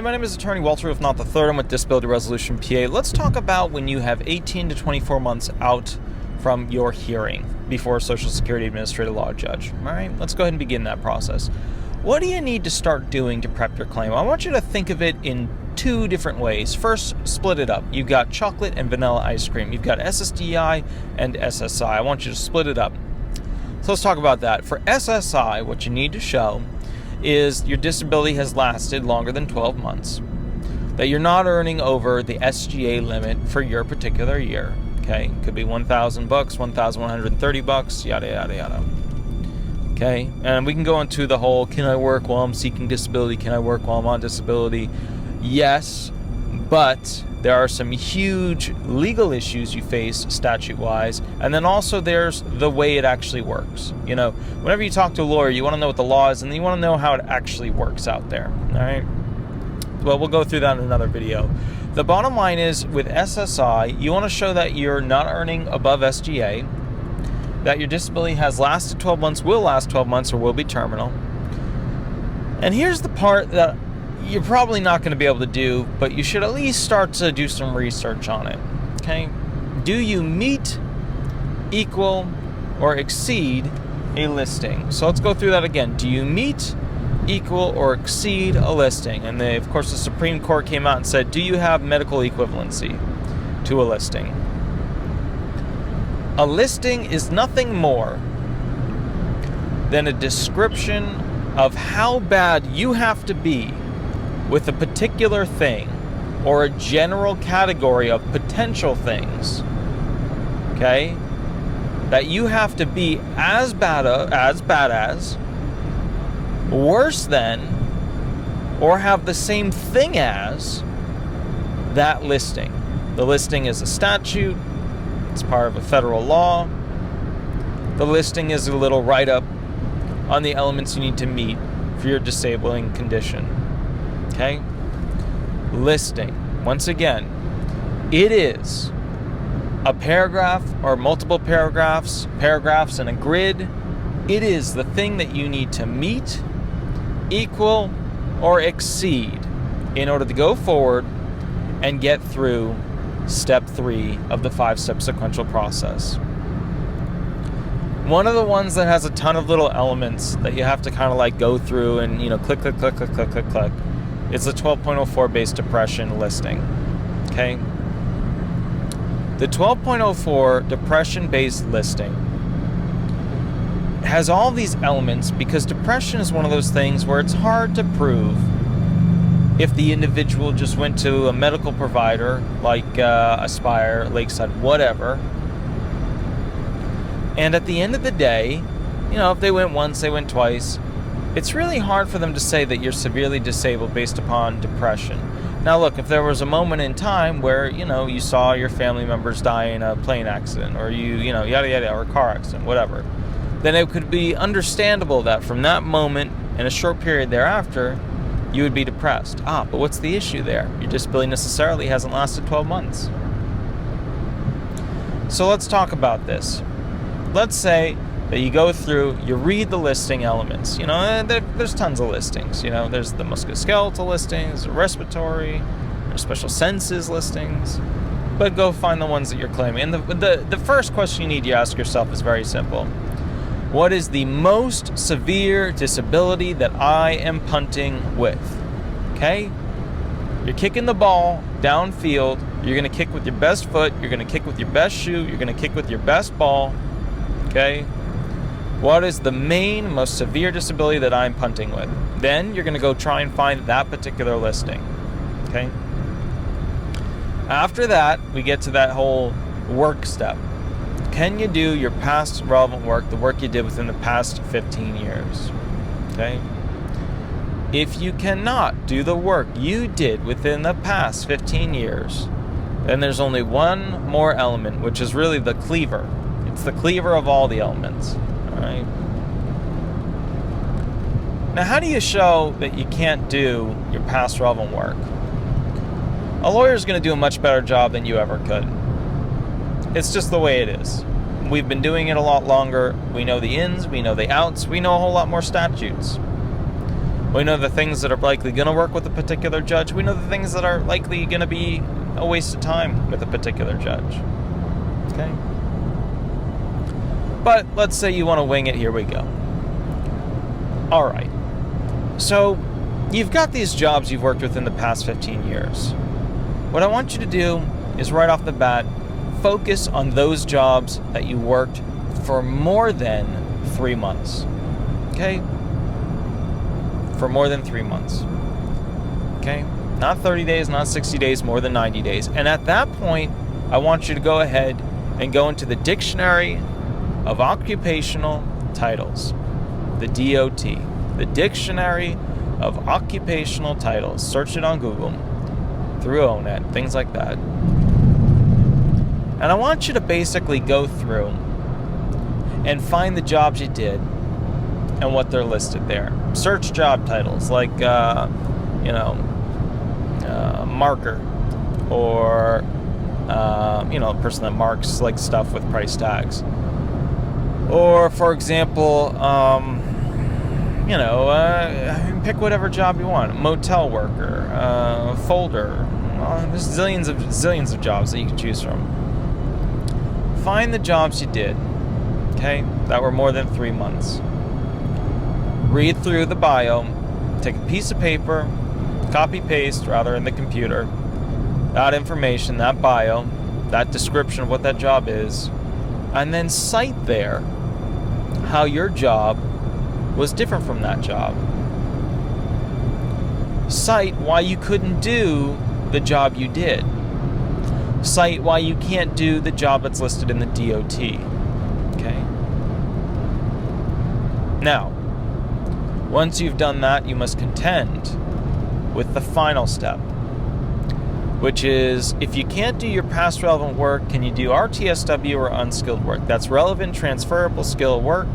my name is attorney Walter Rudolph Hnot III. I'm with Disability Resolution PA. Let's talk about when you have 18 to 24 months out from your hearing before a Social Security Administrative Law Judge. All right, let's go ahead and begin that process. What do you need to start doing to prep your claim? I want you to think of it in two different ways. First, split it up. You've got chocolate and vanilla ice cream. You've got SSDI and SSI. I want you to split it up. So let's talk about that. For SSI, what you need to show is your disability has lasted longer than 12 months, that you're not earning over the SGA limit for your particular year. Okay, could be $1,000, $1,130, yada yada yada. Okay, and we can go into the whole, can I work while I'm seeking disability? Can I work while I'm on disability? Yes, but there are some huge legal issues you face statute-wise, and then also there's the way it actually works. You know, whenever you talk to a lawyer, you want to know what the law is, and then you want to know how it actually works out there, all right? Well, we'll go through that in another video. The bottom line is, with SSI, you want to show that you're not earning above SGA, that your disability has lasted 12 months, will last 12 months, or will be terminal. And here's the part that you're probably not going to be able to do, but you should at least start to do some research on it. Okay? Do you meet, equal, or exceed a listing? So let's go through that again. Do you meet, equal, or exceed a listing? And of course, the Supreme Court came out and said, do you have medical equivalency to a listing? A listing is nothing more than a description of how bad you have to be with a particular thing or a general category of potential things, okay, that you have to be as bad as, worse than, or have the same thing as that listing. The listing is a statute. It's part of a federal law. The listing is a little write-up on the elements you need to meet for your disabling condition. Okay? Listing. Once again, it is a paragraph or multiple paragraphs in a grid. It is the thing that you need to meet, equal, or exceed in order to go forward and get through step 3 of the 5-step sequential process. One of the ones that has a ton of little elements that you have to kind of like go through and, you know, click. It's the 12.04 base depression listing. Okay? The 12.04 depression-based listing has all these elements because depression is one of those things where it's hard to prove if the individual just went to a medical provider like Aspire, Lakeside, whatever. And at the end of the day, you know, if they went once, they went twice, it's really hard for them to say that you're severely disabled based upon depression. Now look, if there was a moment in time where, you know, you saw your family members die in a plane accident, or you know, yada yada, or a car accident, whatever, then it could be understandable that from that moment and a short period thereafter, you would be depressed. But what's the issue there? Your disability necessarily hasn't lasted 12 months. So let's talk about this. Let's say that you go through, you read the listing elements. You know, there's tons of listings. You know, there's the musculoskeletal listings, the respiratory, there's special senses listings. But go find the ones that you're claiming. And the first question you need to ask yourself is very simple. What is the most severe disability that I am punting with? Okay? You're kicking the ball downfield. You're going to kick with your best foot. You're going to kick with your best shoe. You're going to kick with your best ball. Okay? What is the main, most severe disability that I'm punting with? Then you're going to go try and find that particular listing. Okay? After that, we get to that whole work step. Can you do your past relevant work, the work you did within the past 15 years? Okay? If you cannot do the work you did within the past 15 years, then there's only one more element, which is really the cleaver. It's the cleaver of all the elements. All right? Now, how do you show that you can't do your past relevant work? A lawyer is going to do a much better job than you ever could. It's just the way it is. We've been doing it a lot longer. We know the ins, we know the outs, we know a whole lot more statutes. We know the things that are likely going to work with a particular judge. We know the things that are likely going to be a waste of time with a particular judge. Okay? But let's say you want to wing it. Here we go. All right. So you've got these jobs you've worked with in the past 15 years. What I want you to do is right off the bat, focus on those jobs that you worked for more than 3 months. Okay? For more than 3 months. Okay? Not 30 days, not 60 days, more than 90 days. And at that point, I want you to go ahead and go into the Dictionary of Occupational Titles, the DOT, the Dictionary of Occupational Titles. Search it on Google, through ONET, things like that. And I want you to basically go through and find the jobs you did and what they're listed there. Search job titles like, marker, or, a person that marks like stuff with price tags. Or, for example, pick whatever job you want. Motel worker, folder. There's zillions of jobs that you can choose from. Find the jobs you did, okay, that were more than 3 months. Read through the bio, take a piece of paper, copy-paste, rather, in the computer, that information, that bio, that description of what that job is, and then cite there how your job was different from that job. Cite why you couldn't do the job you did. Cite why you can't do the job that's listed in the DOT. Okay? Now, once you've done that, you must contend with the final step, which is, if you can't do your past relevant work, can you do RTSW or unskilled work? That's relevant transferable skill work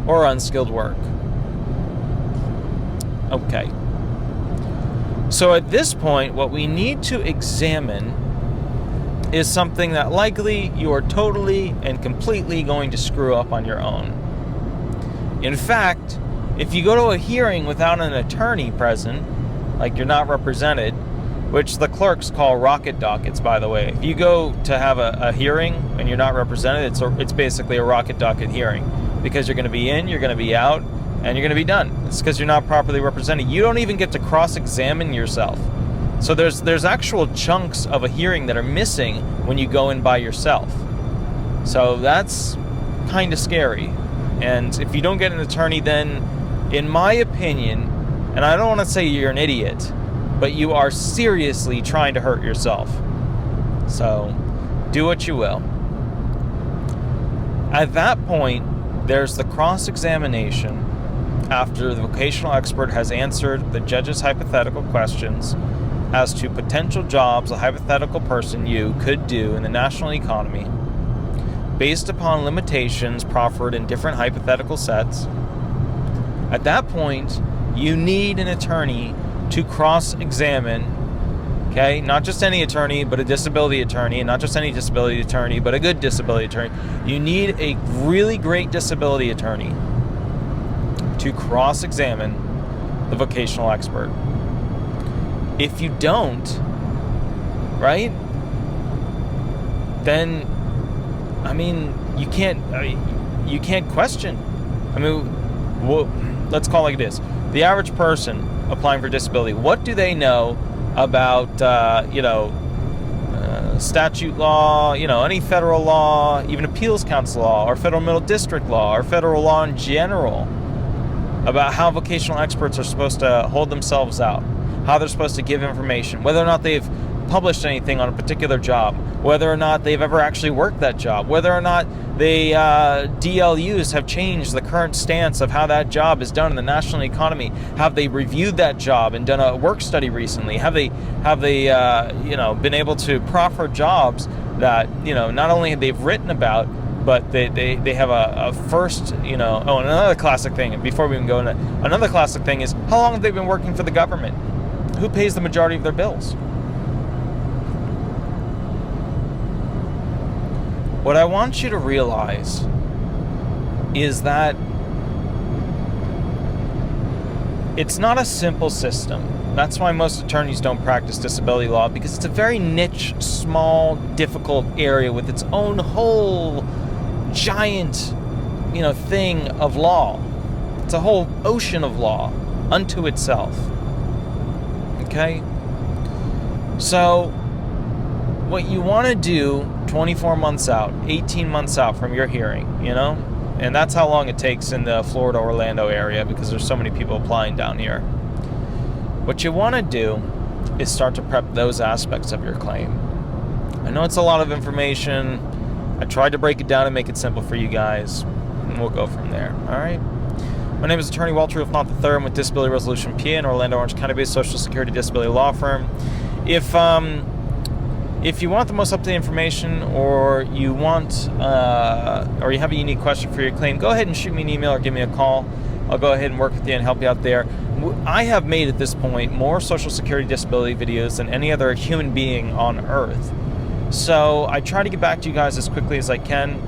or unskilled work. Okay. So at this point, what we need to examine is something that likely you are totally and completely going to screw up on your own. In fact, if you go to a hearing without an attorney present, like you're not represented, which the clerks call rocket dockets, by the way. If you go to have a hearing and you're not represented, it's basically a rocket docket hearing, because you're going to be in, you're going to be out, and you're going to be done. It's because you're not properly represented. You don't even get to cross-examine yourself. So there's actual chunks of a hearing that are missing when you go in by yourself. So that's kind of scary. And if you don't get an attorney, then, in my opinion, and I don't want to say you're an idiot, but you are seriously trying to hurt yourself. So do what you will. At that point, there's the cross-examination after the vocational expert has answered the judge's hypothetical questions as to potential jobs a hypothetical person, you, could do in the national economy based upon limitations proffered in different hypothetical sets. At that point, you need an attorney to cross-examine, okay? Not just any attorney, but a disability attorney, and not just any disability attorney, but a good disability attorney. You need a really great disability attorney to cross-examine the vocational expert. If you don't, right, then, I mean, you can't question. I mean, let's call it like it is. The average person applying for disability, what do they know about, statute law, any federal law, even appeals council law, or federal middle district law, or federal law in general, about how vocational experts are supposed to hold themselves out, how they're supposed to give information, whether or not they've published anything on a particular job, whether or not they've ever actually worked that job, whether or not they DLUs have changed the current stance of how that job is done in the national economy. Have they reviewed that job and done a work study recently? Have they been able to proffer jobs that not only have they've written about, but they have a first, and another classic thing, before we even go into another classic thing, is how long have they been working for the government? Who pays the majority of their bills? What I want you to realize is that It's not a simple system. That's why most attorneys don't practice disability law, because it's a very niche, small, difficult area with its own whole giant, thing of law. It's a whole ocean of law unto itself. Okay? So, what you want to do 24 months out, 18 months out from your hearing, and that's how long it takes in the Florida, Orlando area, because there's so many people applying down here. What you want to do is start to prep those aspects of your claim. I know it's a lot of information. I tried to break it down and make it simple for you guys, and we'll go from there. All right? My name is Attorney Walter Rudolph Hnot III. I'm with Disability Resolution PA, an Orlando, Orange County-based Social Security disability law firm. If you want the most up-to-date information, or you want, or you have a unique question for your claim, go ahead and shoot me an email or give me a call. I'll go ahead and work with you and help you out there. I have made at this point more Social Security disability videos than any other human being on earth. So I try to get back to you guys as quickly as I can.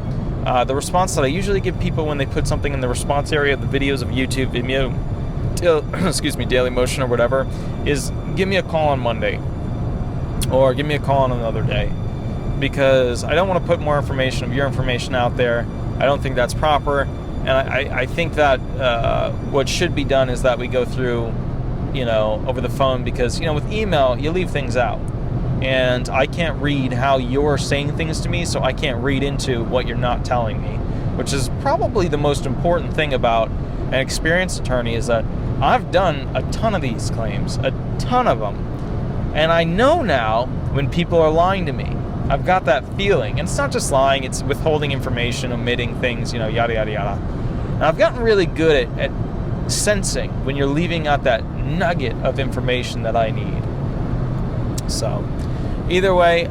The response that I usually give people when they put something in the response area of the videos of YouTube, Vimeo, Daily Motion or whatever, is give me a call on Monday. Or give me a call on another day, because I don't want to put more information of your information out there. I don't think that's proper, and I think that what should be done is that we go through, over the phone, because, with email, you leave things out, and I can't read how you're saying things to me, so I can't read into what you're not telling me, which is probably the most important thing about an experienced attorney, is that I've done a ton of these claims, a ton of them. And I know now when people are lying to me. I've got that feeling. And it's not just lying, it's withholding information, omitting things, yada, yada, yada. And I've gotten really good at sensing when you're leaving out that nugget of information that I need. So, either way,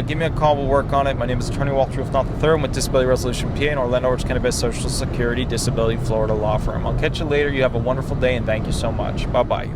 give me a call, we'll work on it. My name is Attorney Walter Rudolph Hnot III. I'm with Disability Resolution PA, an Orlando, Orange County-based Social Security disability Florida law firm. I'll catch you later. You have a wonderful day, and thank you so much. Bye-bye.